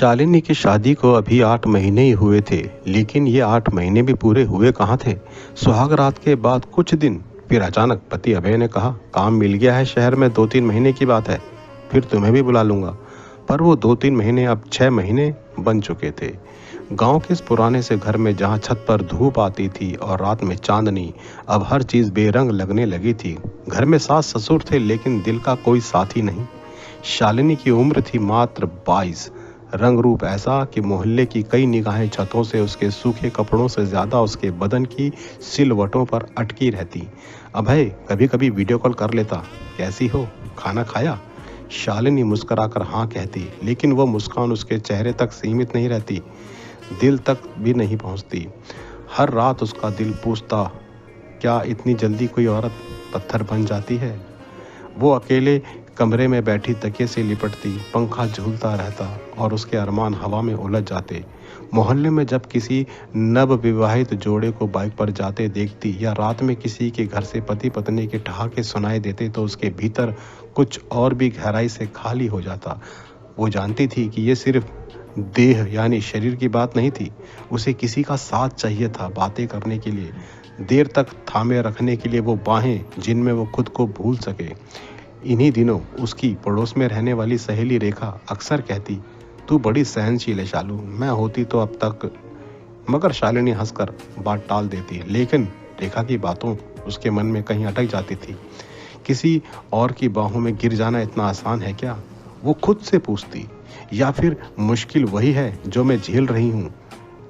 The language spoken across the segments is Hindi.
शालिनी की शादी को अभी 8 महीने ही हुए थे, लेकिन ये 8 महीने भी पूरे हुए कहाँ थे। सुहाग रात के बाद कुछ दिन फिर अचानक पति अभय ने कहा, काम मिल गया है शहर में, 2-3 महीने की बात है, फिर तुम्हें भी बुला लूंगा। पर वो 2-3 महीने अब 6 महीने बन चुके थे। गांव के इस पुराने से घर में जहां छत पर धूप आती थी और रात में चांदनी, अब हर चीज बेरंग लगने लगी थी। घर में सास ससुर थे, लेकिन दिल का कोई साथी नहीं। शालिनी की उम्र थी मात्र 22। रंग रूप ऐसा कि मोहल्ले की कई निगाहें छतों से उसके सूखे कपड़ों से ज्यादा उसके बदन की सिलवटों पर अटकी रहती। अभय कभी कभी वीडियो कॉल कर लेता, कैसी हो, खाना खाया। शालिनी मुस्कुराकर हाँ कहती, लेकिन वो मुस्कान उसके चेहरे तक सीमित नहीं रहती, दिल तक भी नहीं पहुंचती। हर रात उसका दिल पूछता, क्या इतनी जल्दी कोई औरत पत्थर बन जाती है। वो अकेले कमरे में बैठी तकिए से लिपटती, पंखा झूलता रहता और उसके अरमान हवा में उलझ जाते। मोहल्ले में जब किसी नव विवाहित जोड़े को बाइक पर जाते देखती या रात में किसी के घर से पति पत्नी के ठहाके सुनाई देते तो उसके भीतर कुछ और भी गहराई से खाली हो जाता। वो जानती थी कि ये सिर्फ देह यानी शरीर की बात नहीं थी, उसे किसी का साथ चाहिए था, बातें करने के लिए, देर तक थामे रखने के लिए वो बाहें जिनमें वो खुद को भूल सके। इन्हीं दिनों उसकी पड़ोस में रहने वाली सहेली रेखा अक्सर कहती, तू बड़ी सहनशील है शालू, मैं होती तो अब तक। मगर शालिनी हंसकर बात टाल देती, लेकिन रेखा की बातों उसके मन में कहीं अटक जाती थी। किसी और की बाहों में गिर जाना इतना आसान है क्या, वो खुद से पूछती, या फिर मुश्किल वही है जो मैं झेल रही हूँ।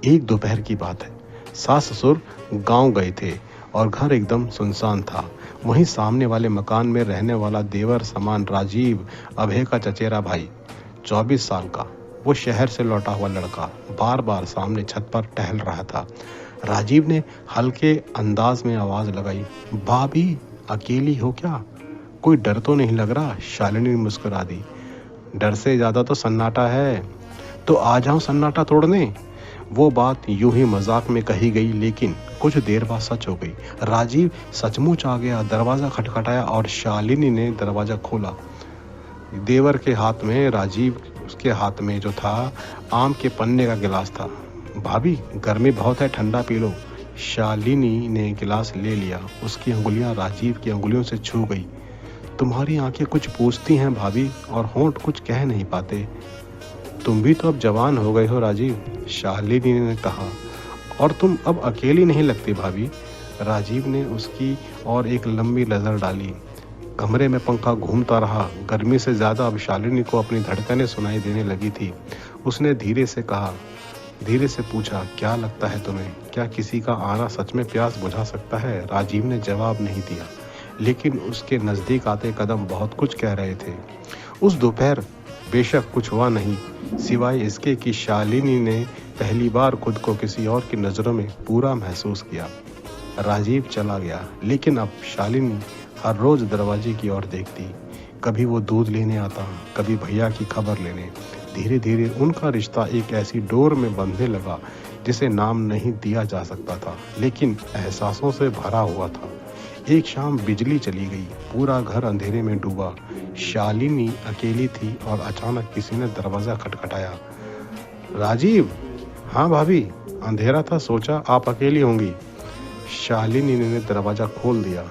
एक दोपहर की बात है, सास ससुर गांव गए थे और घर एकदम सुनसान था। वहीं सामने वाले मकान में रहने वाला देवर समान राजीव, अभय का चचेरा भाई, 24 साल का, वो शहर से लौटा हुआ लड़का, बार बार सामने छत पर टहल रहा था। राजीव ने हल्के अंदाज में आवाज लगाई, भाभी अकेली हो क्या, कोई डर तो नहीं लग रहा। शालिनी ने मुस्कुरा दी, डर से ज्यादा तो सन्नाटा है, तो आ जाऊं सन्नाटा तोड़ने। वो बात यूं ही मजाक में कही गई, लेकिन कुछ देर बाद सच हो गई। राजीव सचमुच आ गया, दरवाजा खटखटाया और शालिनी ने दरवाजा खोला। देवर के हाथ में, राजीव उसके हाथ में जो था, आम के पन्ने का गिलास था। भाभी गर्मी बहुत है, ठंडा पी लो। शालिनी ने गिलास ले लिया, उसकी अंगुलियां राजीव की अंगुलियों से छू गई। तुम्हारी आंखें कुछ पूछती हैं भाभी, और होंठ कुछ कह नहीं पाते। तुम भी तो अब जवान हो गए हो राजीव, शालिनी ने कहा, और तुम अब अकेली नहीं लगती भाभी। राजीव ने उसकी और एक लंबी नजर डाली। कमरे में पंखा घूमता रहा। गर्मी से ज्यादा अब शालिनी को अपनी धड़कनें सुनाई देने लगी थी। उसने धीरे से कहा, धीरे से पूछा, क्या लगता है तुम्हें, क्या किसी का आना सच में प्यास बुझा सकता है। राजीव ने जवाब नहीं दिया, लेकिन उसके नजदीक आते कदम बहुत कुछ कह रहे थे। उस दोपहर बेशक कुछ हुआ नहीं, सिवाय इसके कि शालिनी ने पहली बार खुद को किसी और की नज़रों में पूरा महसूस किया। राजीव चला गया, लेकिन अब शालिनी हर रोज दरवाजे की ओर देखती। कभी वो दूध लेने आता, कभी भैया की खबर लेने। धीरे धीरे उनका रिश्ता एक ऐसी डोर में बंधने लगा जिसे नाम नहीं दिया जा सकता था, लेकिन एहसासों से भरा हुआ था। एक शाम बिजली चली गई, पूरा घर अंधेरे में डूबा। शालिनी अकेली थी और अचानक किसी ने दरवाजा खटखटाया। राजीव, हाँ भाभी, अंधेरा था, सोचा आप अकेली होंगी। शालिनी ने दरवाजा खोल दिया।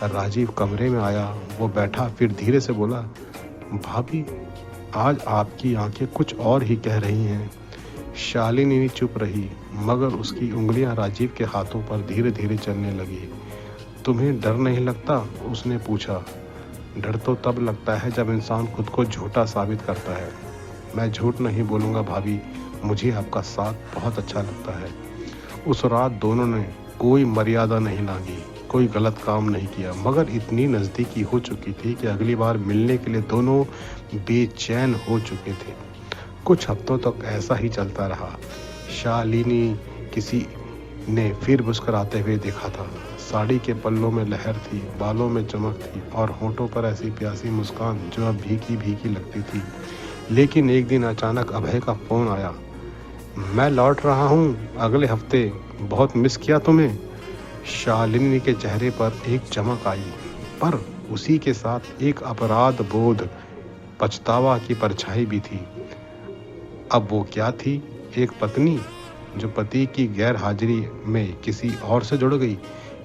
राजीव कमरे में आया, वो बैठा, फिर धीरे से बोला, भाभी आज आपकी आंखें कुछ और ही कह रही हैं। शालिनी चुप रही, मगर उसकी उंगलियां राजीव के हाथों पर धीरे धीरे चलने लगी। तुम्हें डर नहीं लगता, उसने पूछा। डर तो तब लगता है जब इंसान खुद को झूठा साबित करता है। मैं झूठ नहीं बोलूँगा भाभी, मुझे आपका साथ बहुत अच्छा लगता है। उस रात दोनों ने कोई मर्यादा नहीं लांघी, कोई गलत काम नहीं किया, मगर इतनी नज़दीकी हो चुकी थी कि अगली बार मिलने के लिए दोनों बेचैन हो चुके थे। कुछ हफ्तों तक ऐसा ही चलता रहा। शालिनी किसी ने फिर मुस्कुराते हुए देखा था। साड़ी के पल्लों में लहर थी, बालों में चमक थी और होठों पर ऐसी प्यासी मुस्कान जो अब भीगी भीगी लगती थी। लेकिन एक दिन अचानक अभय का फोन आया, मैं लौट रहा हूँ अगले हफ्ते, बहुत मिस किया तुम्हें। शालिनी के चेहरे पर एक चमक आई, पर उसी के साथ एक अपराध बोध, पछतावा की परछाई भी थी। अब वो क्या थी? एक पत्नी जो पति की गैर हाजिरी में किसी और से जुड़ गई,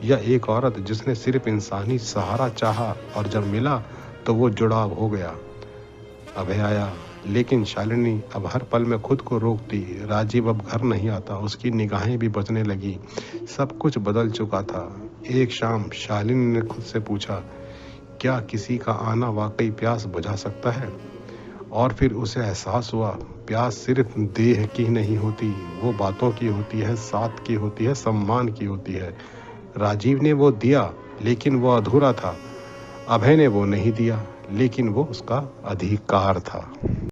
या एक औरत जिसने सिर्फ इंसानी सहारा चाहा और जब मिला तो वो जुड़ाव हो गया। अभय आया, लेकिन शालिनी अब हर पल में खुद को रोकती। राजीव अब घर नहीं आता, उसकी निगाहें भी बचने लगी। सब कुछ बदल चुका था। एक शाम शालिनी ने खुद से पूछा, क्या किसी का आना वाकई प्यास बुझा सकता है? और फिर उसे एहसास हुआ, प्यास सिर्फ देह की नहीं होती, वो बातों की होती है, साथ की होती है, सम्मान की होती है। राजीव ने वो दिया, लेकिन वो अधूरा था। अभय ने वो नहीं दिया, लेकिन वो उसका अधिकार था।